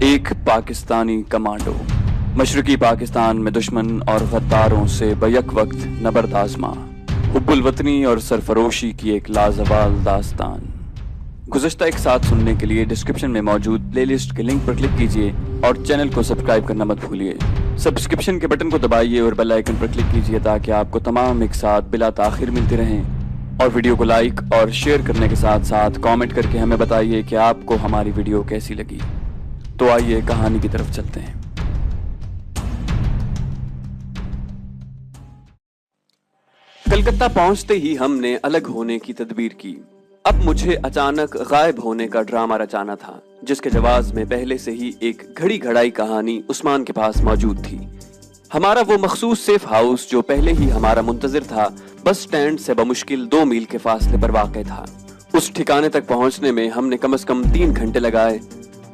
ایک پاکستانی کمانڈو مشرقی پاکستان میں دشمن اور غداروں سے بیک وقت نبرد آزما، حب الوطنی اور سرفروشی کی ایک لازوال داستان۔ گزشتہ ایک ساتھ سننے کے لیے ڈسکرپشن میں موجود پلے لسٹ کے لنک پر کلک کیجیے اور چینل کو سبسکرائب کرنا مت بھولیے۔ سبسکرپشن کے بٹن کو دبائیے اور بیل آئیکن پر کلک کیجیے تاکہ آپ کو تمام ایک ساتھ بلا تاخیر ملتی رہیں، اور ویڈیو کو لائک اور شیئر کرنے کے ساتھ ساتھ کامنٹ کر کے ہمیں بتائیے کہ آپ کو ہماری ویڈیو کیسی لگی۔ تو آئیے کہانی کی طرف چلتے ہیں۔ کلکتہ پہنچتے ہی ہم نے الگ ہونے کی تدبیر کی۔ اب مجھے اچانک غائب ہونے کا ڈرامہ رچانا تھا، جس کے جواز میں پہلے سے ہی ایک گھڑی گھڑائی کہانی عثمان کے پاس موجود تھی۔ ہمارا وہ مخصوص سیف ہاؤس جو پہلے ہی ہمارا منتظر تھا، بس سٹینڈ سے بمشکل 2 میل کے فاصلے پر واقع تھا۔ اس ٹھکانے تک پہنچنے میں ہم نے کم از کم 3 گھنٹے لگائے،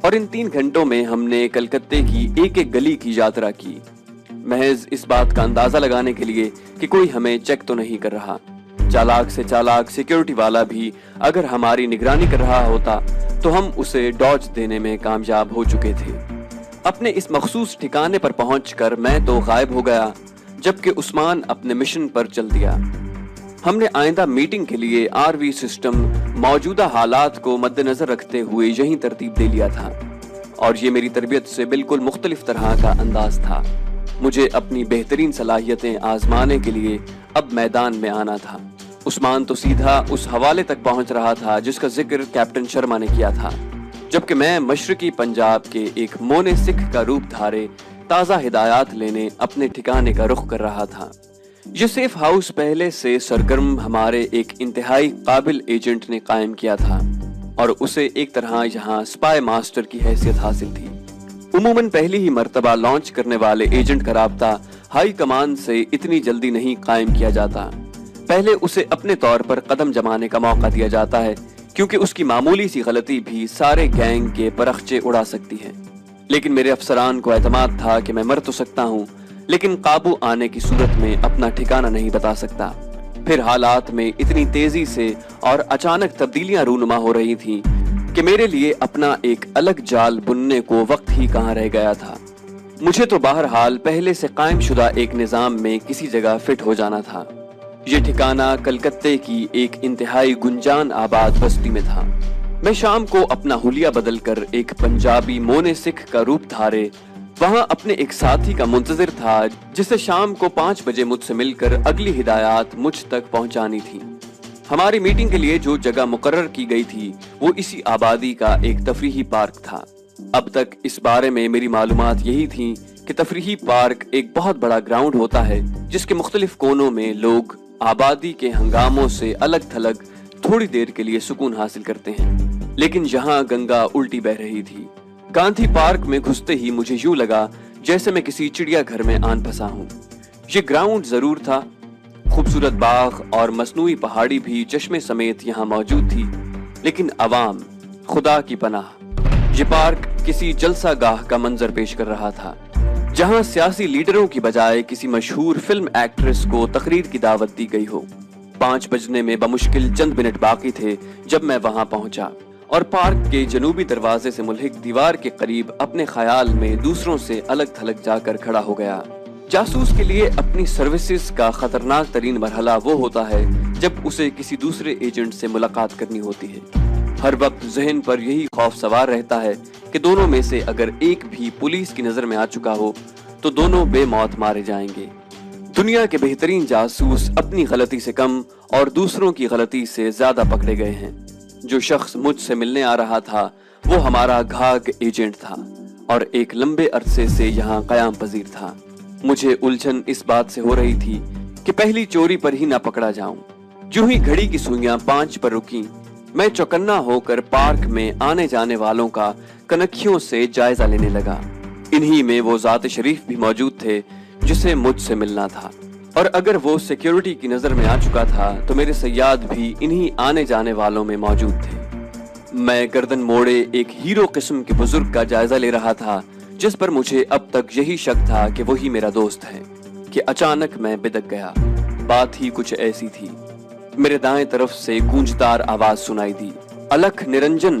اور ان 3 گھنٹوں میں ہم نے کلکتے کی ایک ایک گلی کی یاترا کی، محض اس بات کا اندازہ لگانے کے لیے کہ کوئی ہمیں چیک تو نہیں کر رہا۔ چالاک سے چالاک سیکیورٹی والا بھی اگر ہماری نگرانی کر رہا ہوتا تو ہم اسے ڈاج دینے میں کامیاب ہو چکے تھے۔ اپنے اس مخصوص ٹھکانے پر پہنچ کر میں تو غائب ہو گیا، جبکہ عثمان اپنے مشن پر چل دیا۔ ہم نے آئندہ میٹنگ کے لیے RV سسٹم موجودہ حالات کو مد نظر رکھتے ہوئے یہیں ترتیب دے لیا تھا، اور یہ میری تربیت سے بالکل مختلف طرح کا انداز تھا۔ مجھے اپنی بہترین صلاحیتیں آزمانے کے لیے اب میدان میں آنا تھا۔ عثمان تو سیدھا اس حوالے تک پہنچ رہا تھا جس کا ذکر کیپٹن شرما نے کیا تھا، جبکہ میں مشرقی پنجاب کے ایک مونے سکھ کا روپ دھارے تازہ ہدایات لینے اپنے ٹھکانے کا رخ کر رہا تھا۔ یہ سیف ہاؤس پہلے سے سرگرم ہمارے ایک انتہائی قابل ایجنٹ نے قائم کیا تھا، اور اسے ایک طرح یہاں سپائی ماسٹر کی حیثیت حاصل تھی۔ عموماً پہلی ہی مرتبہ لانچ کرنے والے ایجنٹ کا رابطہ ہائی کمان سے اتنی جلدی نہیں قائم کیا جاتا۔ پہلے اسے اپنے طور پر قدم جمانے کا موقع دیا جاتا ہے، کیونکہ اس کی معمولی سی غلطی بھی سارے گینگ کے پرخچے اڑا سکتی ہے۔ لیکن میرے افسران کو اعتماد تھا کہ میں مر تو سکتا ہوں، لیکن قابو آنے کی صورت میں اپنا ٹھکانہ نہیں بتا سکتا۔ پھر حالات میں اتنی تیزی سے اور اچانک تبدیلیاں رونما ہو رہی تھیں کہ میرے لیے اپنا ایک الگ جال بننے کو وقت ہی کہاں رہ گیا تھا۔ مجھے تو بہرحال پہلے سے قائم شدہ ایک نظام میں کسی جگہ فٹ ہو جانا تھا۔ یہ ٹھکانہ کلکتے کی ایک انتہائی گنجان آباد بستی میں تھا۔ میں شام کو اپنا حلیہ بدل کر ایک پنجابی مونے سکھ کا روپ دھارے وہاں اپنے ایک ساتھی کا منتظر تھا، جسے شام کو 5 بجے مجھ سے مل کر اگلی ہدایات مجھ تک پہنچانی تھی۔ ہماری میٹنگ کے لیے جو جگہ مقرر کی گئی تھی وہ اسی آبادی کا ایک تفریحی پارک تھا۔ اب تک اس بارے میں میری معلومات یہی تھیں کہ تفریحی پارک ایک بہت بڑا گراؤنڈ ہوتا ہے جس کے مختلف کونوں میں لوگ آبادی کے ہنگاموں سے الگ تھلگ تھوڑی دیر کے لیے سکون حاصل کرتے ہیں، لیکن یہاں گنگا الٹی بہ رہی تھی۔ گاندھی پارک میں گھستے ہی مجھے یوں لگا جیسے میں کسی چڑیا گھر میں آن پھنسا ہوں۔ یہ گراؤنڈ ضرور تھا، خوبصورت باغ اور مصنوعی پہاڑی بھی چشمے سمیت یہاں موجود تھی، لیکن عوام، خدا کی پناہ، یہ پارک کسی جلسہ گاہ کا منظر پیش کر رہا تھا، جہاں سیاسی لیڈروں کی بجائے کسی مشہور فلم ایکٹریس کو تقریر کی دعوت دی گئی ہو۔ 5 بجنے میں بمشکل چند منٹ باقی تھے جب میں وہاں پہنچا، اور پارک کے جنوبی دروازے سے ملحق دیوار کے قریب اپنے خیال میں دوسروں سے الگ تھلگ جا کر کھڑا ہو گیا۔ جاسوس کے لیے اپنی سروسز کا خطرناک ترین مرحلہ وہ ہوتا ہے جب اسے کسی دوسرے ایجنٹ سے ملاقات کرنی ہوتی ہے۔ ہر وقت ذہن پر یہی خوف سوار رہتا ہے کہ دونوں میں سے اگر ایک بھی پولیس کی نظر میں آ چکا ہو تو دونوں بے موت مارے جائیں گے۔ دنیا کے بہترین جاسوس اپنی غلطی سے کم اور دوسروں کی غلطی سے زیادہ پکڑے گئے ہیں۔ جو شخص مجھ سے ملنے آ رہا تھا وہ ہمارا گھاگ ایجنٹ تھا، اور ایک لمبے عرصے سے یہاں قیام پذیر تھا۔ مجھے الجھن اس بات سے ہو رہی تھی کہ پہلی چوری پر ہی نہ پکڑا جاؤں۔ جو ہی گھڑی کی سوئیاں 5 پر رکیں، میں چوکنا ہو کر پارک میں آنے جانے والوں کا کنکھیوں سے جائزہ لینے لگا۔ انہی میں وہ ذات شریف بھی موجود تھے جسے مجھ سے ملنا تھا، اور اگر وہ سیکیورٹی کی نظر میں آ چکا تھا تو میرے صیاد بھی انہی آنے جانے والوں میں موجود تھے۔ میں گردن موڑے ایک ہیرو قسم کے بزرگ کا جائزہ لے رہا تھا جس پر مجھے اب تک یہی شک تھا کہ وہی میرا دوست ہے، کہ اچانک میں بدک گیا۔ بات ہی کچھ ایسی تھی۔ میرے دائیں طرف سے گونجدار آواز سنائی دی، الکھ نرنجن،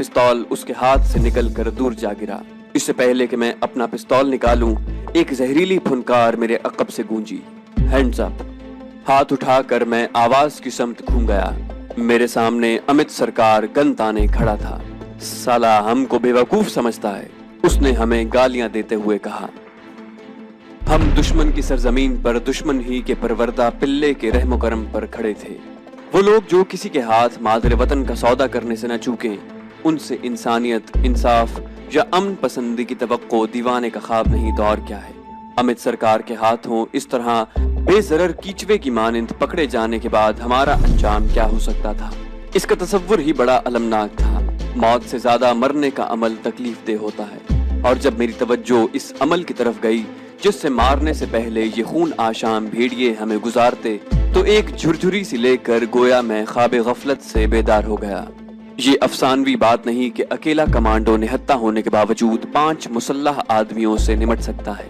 پستول اس کے ہاتھ سے نکل کر دور جا گرا۔ اس سے پہلے کہ میں اپنا پستول نکالوں، ایک زہریلی پھنکار میرے عقب سے گونجی، ہینڈز اپ۔ ہاتھ اٹھا کر میں آواز کی سمت گھوم گیا۔ میرے سامنے امت سرکار گن تانے کھڑا تھا۔ سالا ہم کو بیوقوف سمجھتا ہے، اس نے ہمیں گالیاں دیتے ہوئے کہا۔ ہم دشمن کی سرزمین پر دشمن ہی کے پروردہ پلے کے رحم و کرم پر کھڑے تھے۔ وہ لوگ جو کسی کے ہاتھ مادر وطن کا سودا کرنے سے نہ چوکیں، ان سے انسانیت، انصاف یا امن پسندی کی توقع دیوانے کا خواب نہیں تو اور کیا ہے۔ امت سرکار کے ہاتھوں اس طرح بے ضرر کیچوے کی مانند پکڑے جانے کے بعد ہمارا انجام کیا ہو سکتا تھا؟ اس کا تصور ہی بڑا المناک تھا۔ موت سے زیادہ مرنے کا عمل تکلیف دہ ہوتا ہے، اور جب میری توجہ اس عمل کی طرف گئی جس سے مارنے سے پہلے یہ خون آشام بھیڑیے ہمیں گزارتے، تو ایک جھرجھری سی لے کر گویا میں خواب غفلت سے بیدار ہو گیا۔ یہ افسانوی بات نہیں کہ اکیلا کمانڈو نہتہ ہونے کے باوجود 5 مسلح آدمیوں سے نمٹ سکتا ہے،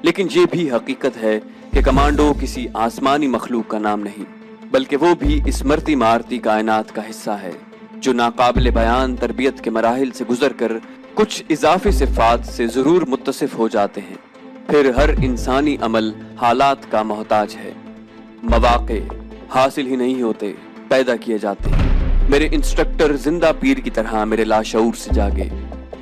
لیکن یہ بھی حقیقت ہے کہ کمانڈو کسی آسمانی مخلوق کا نام نہیں، بلکہ وہ بھی اس مرتی مارتی کائنات کا حصہ ہے، جو ناقابل بیان تربیت کے مراحل سے گزر کر کچھ اضافی صفات سے ضرور متصف ہو جاتے ہیں۔ پھر ہر انسانی عمل حالات کا محتاج ہے۔ مواقع حاصل ہی نہیں ہوتے، پیدا کیے جاتے ہیں۔ میرے انسٹرکٹر زندہ پیر کی طرح میرے لاشعور سے جاگے۔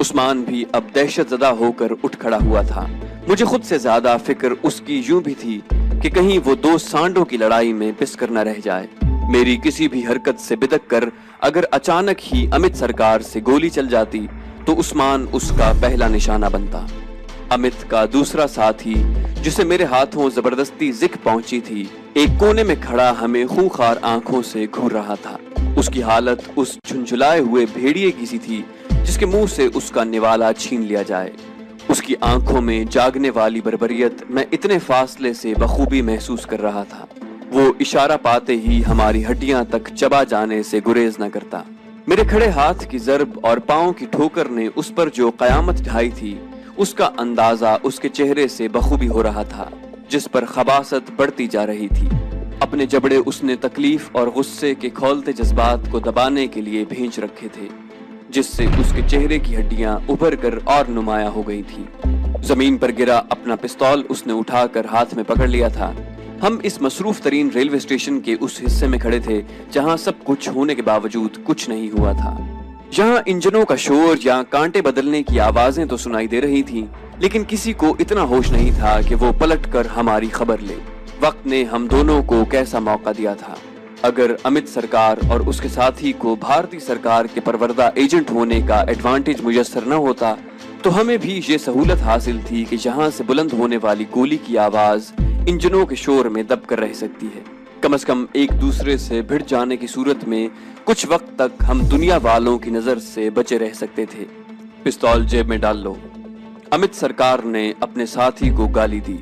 عثمان بھی اب دہشت زدہ ہو کر اٹھ کھڑا ہوا تھا۔ مجھے خود سے زیادہ فکر اس کی یوں بھی تھی کہ کہیں وہ 2 سانڈوں کی لڑائی میں پس کر نہ رہ جائے۔ میری کسی بھی حرکت سے بدک کر اگر اچانک ہی امت سرکار سے گولی چل جاتی تو عثمان اس کا پہلا نشانہ بنتا۔ امت کا دوسرا ساتھی، جسے میرے ہاتھوں زبردستی زک پہنچی تھی، ایک کونے میں کھڑا ہمیں خونخوار آنکھوں سے گھور رہا تھا۔ اس کی حالت اس جھنجھلائے ہوئے بھیڑیے کی سی تھی جس کے منہ سے اس کا نوالا چھین لیا جائے۔ اس کی آنکھوں میں جاگنے والی بربریت میں اتنے فاصلے سے بخوبی محسوس کر رہا تھا۔ وہ اشارہ پاتے ہی ہماری ہڈیاں تک چبا جانے سے گریز نہ کرتا۔ میرے کھڑے ہاتھ کی ضرب اور پاؤں کی ٹھوکر نے اس پر جو قیامت ڈھائی تھی، اس کا اندازہ اس کے چہرے سے بخوبی ہو رہا تھا، جس پر خباثت بڑھتی جا رہی تھی۔ اپنے جبڑے اس نے تکلیف اور غصے کے کھولتے جذبات کو دبانے کے لیے بھینچ رکھے تھے، جس سے اس کے چہرے کی ہڈیاں ابھر کر اور نمایاں ہو گئی تھی۔ زمین پر گرا اپنا پستول اس نے اٹھا کر ہاتھ میں پکڑ لیا تھا۔ ہم اس مصروف ترین ریلوے اسٹیشن کے اس حصے میں کھڑے تھے جہاں سب کچھ ہونے کے باوجود کچھ نہیں ہوا تھا۔ یہاں انجنوں کا شور یا کانٹے بدلنے کی آوازیں تو سنائی دے رہی تھیں، لیکن کسی کو اتنا ہوش نہیں تھا کہ وہ پلٹ کر ہماری خبر لے۔ وقت نے ہم دونوں کو کیسا موقع دیا تھا۔ اگر امت سرکار اور اس کے ساتھی کو بھارتی سرکار کے پروردہ ایجنٹ ہونے کا ایڈوانٹیج میسر نہ ہوتا تو ہمیں بھی یہ سہولت حاصل تھی کہ یہاں سے بلند ہونے والی گولی کی آواز انجنوں کے شور میں دب کر رہ سکتی ہے۔ کم از کم ایک دوسرے سے بھڑ جانے کی صورت میں کچھ وقت تک ہم دنیا والوں کی نظر سے بچے رہ سکتے تھے۔ پستول جیب میں ڈال لو، امت سرکار نے اپنے ساتھی کو گالی دی۔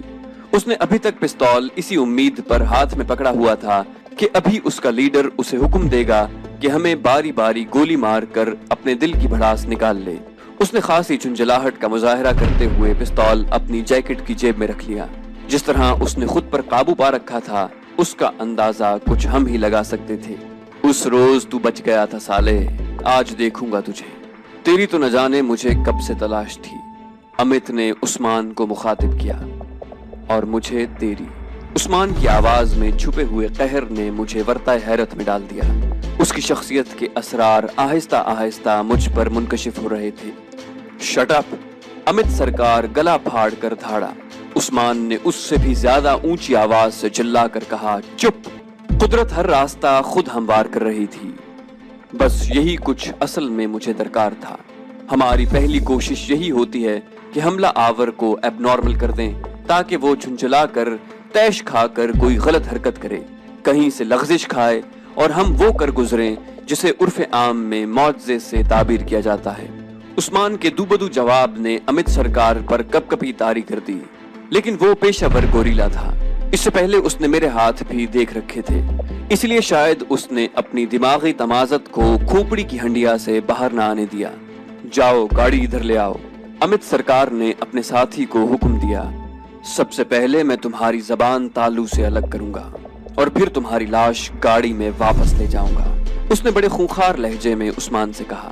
اس نے ابھی تک پستول اسی امید پر ہاتھ میں پکڑا ہوا تھا کہ ابھی اس کا لیڈر اسے حکم دے گا کہ ہمیں باری باری گولی مار کر اپنے دل کی بھڑاس نکال لے۔ اس نے خاصی چنچلاہٹ کا مظاہرہ کرتے ہوئے پستول اپنی جیکٹ کی جیب میں رکھ لیا۔ جس طرح اس نے خود پر قابو پا رکھا تھا، اس کا اندازہ کچھ ہم ہی لگا سکتے تھے۔ اس روز تو بچ گیا تھا سالے، آج دیکھوں گا تجھے، تیری تو نہ جانے مجھے کب سے تلاش تھی۔ امت نے عثمان کو مخاطب کیا، اور مجھے تیری۔ عثمان کی آواز میں چھپے ہوئے قہر نے مجھے ورطہ حیرت میں ڈال دیا۔ اس کی شخصیت کے اسرار آہستہ آہستہ مجھ پر منکشف ہو رہے تھے۔ Shut up! امت سرکار گلا پھاڑ کر دھاڑا۔ عثمان نے اس سے بھی زیادہ اونچی آواز سے چلا کر کہا، چپ! قدرت ہر راستہ خود ہموار کر رہی تھی۔ بس یہی کچھ اصل میں مجھے درکار تھا۔ ہماری پہلی کوشش یہی ہوتی ہے کہ حملہ آور کو ایب نارمل کر دیں تاکہ وہ جھنجھلا کر تیش کھا کر کوئی غلط حرکت کرے، کہیں سے لغزش کھائے اور ہم وہ کر گزریں جسے عرف عام میں معجزے سے تعبیر کیا جاتا ہے۔ عثمان کے دوبدو جواب نے امت سرکار پر کپ کپی طاری کر دی، لیکن وہ پیشہ ور گوریلا تھا۔ اس سے پہلے اس نے میرے ہاتھ بھی دیکھ رکھے تھے، اس لیے شاید اس نے اپنی دماغی تمازت کو کھوپڑی کی ہنڈیا سے باہر نہ آنے دیا۔ جاؤ گاڑی ادھر لے آؤ، امت سرکار نے اپنے ساتھی کو حکم دیا۔ سب سے پہلے میں تمہاری زبان تالو سے الگ کروں گا اور پھر تمہاری لاش گاڑی میں واپس لے جاؤں گا۔ اس نے بڑے خونخوار لہجے میں عثمان سے کہا،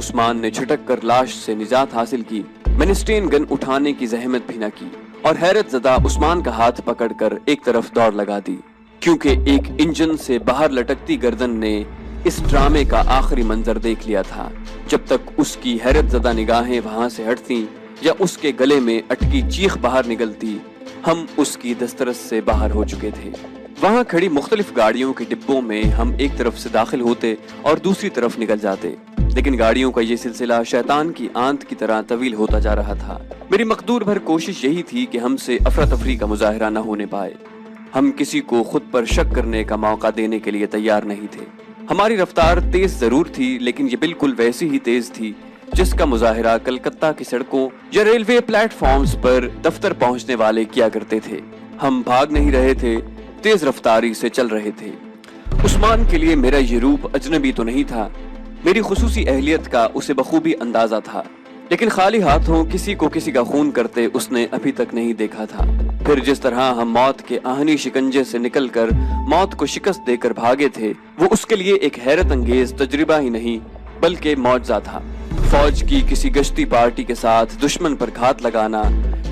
عثمان نے چھٹک کر لاش سے نجات حاصل کی۔ میں نے اسٹین گن اٹھانے کی زحمت بھی نہ کی اور حیرت زدہ عثمان کا ہاتھ پکڑ کر ایک طرف دوڑ لگا دی، کیونکہ ایک انجن سے باہر لٹکتی گردن نے اس ڈرامے کا آخری منظر دیکھ لیا تھا۔ جب تک اس کی حیرت زدہ نگاہیں وہاں سے ہٹتی یا اس کے گلے میں اٹکی چیخ باہر نکلتی، ہم اس کی دسترس سے باہر ہو چکے تھے۔ وہاں کھڑی مختلف گاڑیوں کے ڈبوں میں ہم ایک طرف سے داخل ہوتے اور دوسری طرف نکل جاتے، لیکن گاڑیوں کا یہ سلسلہ شیطان کی آنت کی طرح طویل ہوتا جا رہا تھا۔ میری مقدور بھر کوشش یہی تھی کہ ہم سے افراتفری کا مظاہرہ نہ ہونے پائے۔ ہم کسی کو خود پر شک کرنے کا موقع دینے کے لیے تیار نہیں تھے۔ ہماری رفتار تیز ضرور تھی، لیکن یہ بالکل ویسی ہی تیز تھی جس کا مظاہرہ کلکتہ کی سڑکوں یا ریلوے پلیٹ فارمز پر دفتر پہنچنے والے کیا کرتے تھے۔ ہم بھاگ نہیں رہے تھے، تیز رفتاری سے چل رہے تھے۔ عثمان کے لیے میرا یہ روپ اجنبی تو نہیں تھا، میری خصوصی اہلیت کا اسے بخوبی اندازہ تھا، لیکن خالی ہاتھوں کسی کو کسی کا خون کرتے اس نے ابھی تک نہیں دیکھا تھا۔ پھر جس طرح ہم موت کے آہنی شکنجے سے نکل کر موت کو شکست دے کر بھاگے تھے، وہ اس کے لیے ایک حیرت انگیز تجربہ ہی نہیں بلکہ معجزہ تھا۔ فوج کی کسی گشتی پارٹی کے ساتھ دشمن پر گھات لگانا،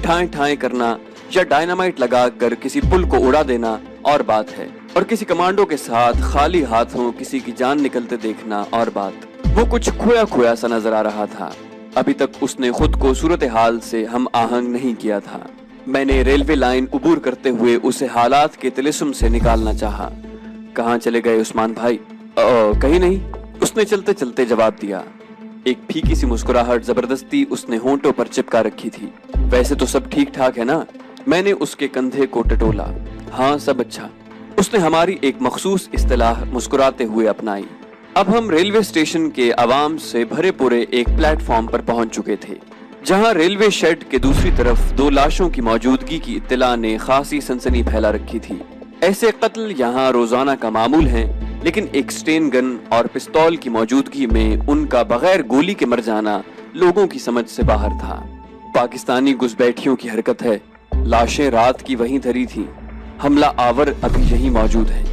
ٹھائیں ٹھائیں کرنا یا ڈائنامائٹ لگا کر کسی پل کو اڑا دینا اور بات ہے، اور کسی کمانڈو کے ساتھ خالی ہاتھوں کسی کی جان نکلتے دیکھنا اور بات۔ وہ کچھ کھویا کھویا سا نظر آ رہا تھا۔ ابھی تک اس نے خود کو صورتحال سے ہم آہنگ نہیں کیا تھا۔ میں نے ریلوے لائن عبور کرتے ہوئے اسے حالات کے طلسم سے نکالنا چاہا۔ کہاں چلے گئے عثمان بھائی؟ کہیں نہیں، اس نے چلتے چلتے جواب دیا۔ ایک پھیکی سی مسکراہٹ زبردستی اس نے ہونٹوں پر چپکا رکھی تھی۔ ویسے تو سب ٹھیک ٹھاک ہے نا؟ میں نے اس کے کندھے کو ٹٹولا۔ ہاں سب اچھا۔ اس نے ہماری ایک مخصوص اصطلاح مسکراتے ہوئے اپنائی۔ اب ہم ریلوے اسٹیشن کے عوام سے بھرے پورے ایک پلیٹ فارم پر پہنچ چکے تھے، جہاں ریلوے شیڈ کے دوسری طرف دو لاشوں کی موجودگی کی اطلاع نے خاصی سنسنی پھیلا رکھی تھی۔ ایسے قتل یہاں روزانہ کا معمول ہیں، لیکن ایک سٹین گن اور پستول کی موجودگی میں ان کا بغیر گولی کے مر جانا لوگوں کی سمجھ سے باہر تھا۔ پاکستانی گھسپیٹھیوں کی حرکت ہے، لاشیں رات کی وہیں دھری تھیں، حملہ آور ابھی یہیں موجود ہیں،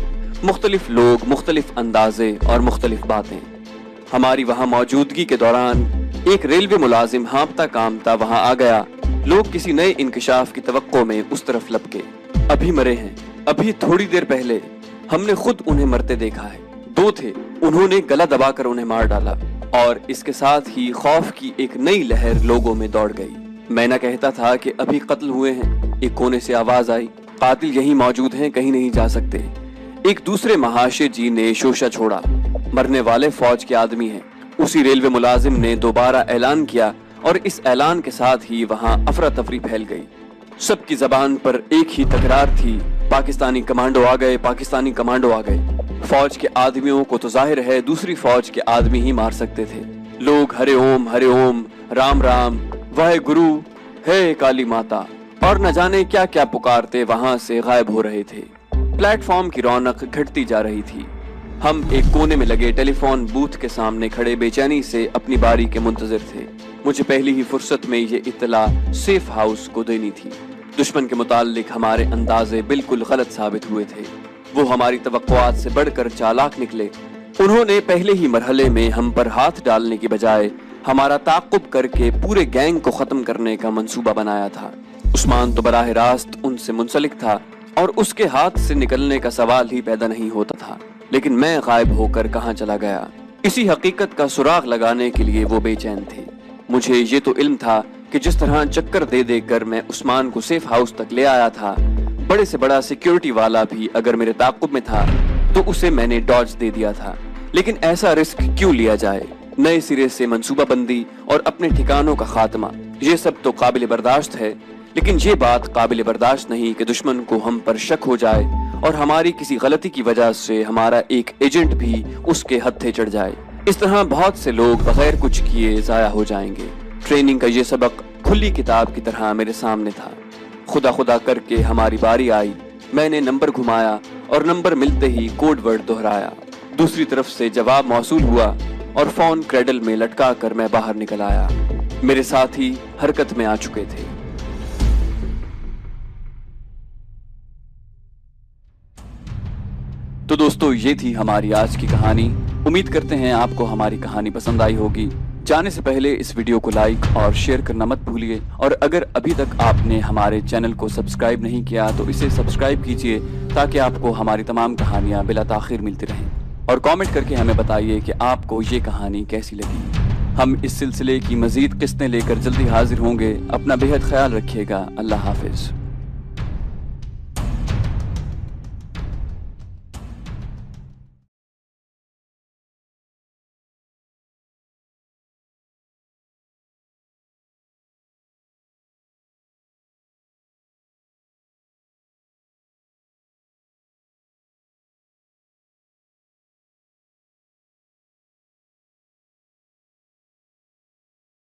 مختلف لوگ، مختلف اندازے اور مختلف باتیں۔ ہماری وہاں موجودگی کے دوران ایک ریلوے ملازم ہانپتا کامتا وہاں آ گیا۔ لوگ کسی نئے انکشاف کی توقع میں اس طرف لپکے۔ ابھی مرے ہیں، ابھی تھوڑی دیر پہلے ہم نے خود انہیں مرتے دیکھا ہے۔ دو تھے، انہوں نے گلا دبا کر انہیں مار ڈالا، اور اس کے ساتھ ہی خوف کی ایک نئی لہر لوگوں میں دوڑ گئی۔ میں نہ کہتا تھا کہ ابھی قتل ہوئے ہیں، ایک کونے سے آواز آئی، قاتل یہیں موجود ہیں، کہیں نہیں جا سکتے۔ ایک دوسرے محاشر جی نے شوشہ چھوڑا، مرنے والے فوج کے آدمی ہیں۔ اسی ریلوے ملازم نے دوبارہ اعلان کیا، اور اس اعلان کے ساتھ ہی وہاں افراتفری پھیل گئی۔ سب کی زبان پر ایک ہی تکرار تھی، پاکستانی کمانڈو آ گئے، پاکستانی کمانڈو آ گئے۔ فوج کے آدمیوں کو تو ظاہر ہے دوسری فوج کے آدمی ہی مار سکتے تھے۔ لوگ ہرے اوم، رام رام، واہے گرو، ہے کالی ماتا، اور نہ جانے کیا کیا پکارتے وہاں سے غائب ہو رہے تھے۔ پلیٹ فارم کی رونق گھٹتی جا رہی تھی۔ ہم ایک کونے میں لگے ٹیلی فون بوتھ کے سامنے کھڑے بے چینی سے اپنی باری کے منتظر تھے۔ مجھے پہلی ہی فرصت میں یہ اطلاع سیف ہاؤس کو دینی تھی۔ دشمن کے متعلق ہمارے اندازے بالکل غلط ثابت ہوئے تھے۔ وہ ہماری توقعات سے بڑھ کر چالاک نکلے۔ انہوں نے پہلے ہی مرحلے میں ہم پر ہاتھ ڈالنے کی بجائے ہمارا تعاقب کر کے پورے گینگ کو ختم کرنے کا منصوبہ بنایا تھا۔ عثمان تو براہ راست ان سے منسلک تھا اور اس کے ہاتھ سے نکلنے کا سوال ہی پیدا نہیں ہوتا تھا، لیکن میں غائب ہو کر کہاں چلا گیا؟ اسی حقیقت کا سراغ لگانے کے لیے وہ بے چین تھے۔ مجھے یہ تو علم تھا کہ جس طرح چکر دے دے کر میں عثمان کو سیف ہاؤس تک لے آیا تھا، بڑے سے بڑا سیکیورٹی والا بھی اگر میرے تعاقب میں تھا تو اسے میں نے ڈاج دے دیا تھا۔ لیکن ایسا رسک کیوں لیا جائے؟ نئے سرے سے منصوبہ بندی اور اپنے ٹھکانوں کا خاتمہ، یہ سب تو قابل برداشت ہے، لیکن یہ بات قابل برداشت نہیں کہ دشمن کو ہم پر شک ہو جائے اور ہماری کسی غلطی کی وجہ سے ہمارا ایک ایجنٹ بھی اس کے ہتھے چڑھ جائے۔ اس طرح بہت سے لوگ بغیر کچھ کیے ضائع ہو جائیں گے۔ ٹریننگ کا یہ سبق کھلی کتاب کی طرح میرے سامنے تھا۔ خدا خدا کر کے ہماری باری آئی، میں نے نمبر گھمایا اور نمبر ملتے ہی کوڈ ورڈ دہرایا۔ دوسری طرف سے جواب موصول ہوا اور فون کریڈل میں لٹکا کر میں باہر نکل آیا۔ میرے ساتھی حرکت میں آ چکے تھے۔ تو دوستو، یہ تھی ہماری آج کی کہانی۔ امید کرتے ہیں آپ کو ہماری کہانی پسند آئی ہوگی۔ جانے سے پہلے اس ویڈیو کو لائک اور شیئر کرنا مت بھولیے، اور اگر ابھی تک آپ نے ہمارے چینل کو سبسکرائب نہیں کیا تو اسے سبسکرائب کیجئے تاکہ آپ کو ہماری تمام کہانیاں بلا تاخیر ملتی رہیں، اور کامنٹ کر کے ہمیں بتائیے کہ آپ کو یہ کہانی کیسی لگی۔ ہم اس سلسلے کی مزید قسطیں لے کر جلدی حاضر ہوں گے۔ اپنا بے حد خیال رکھیے گا۔ اللہ حافظ۔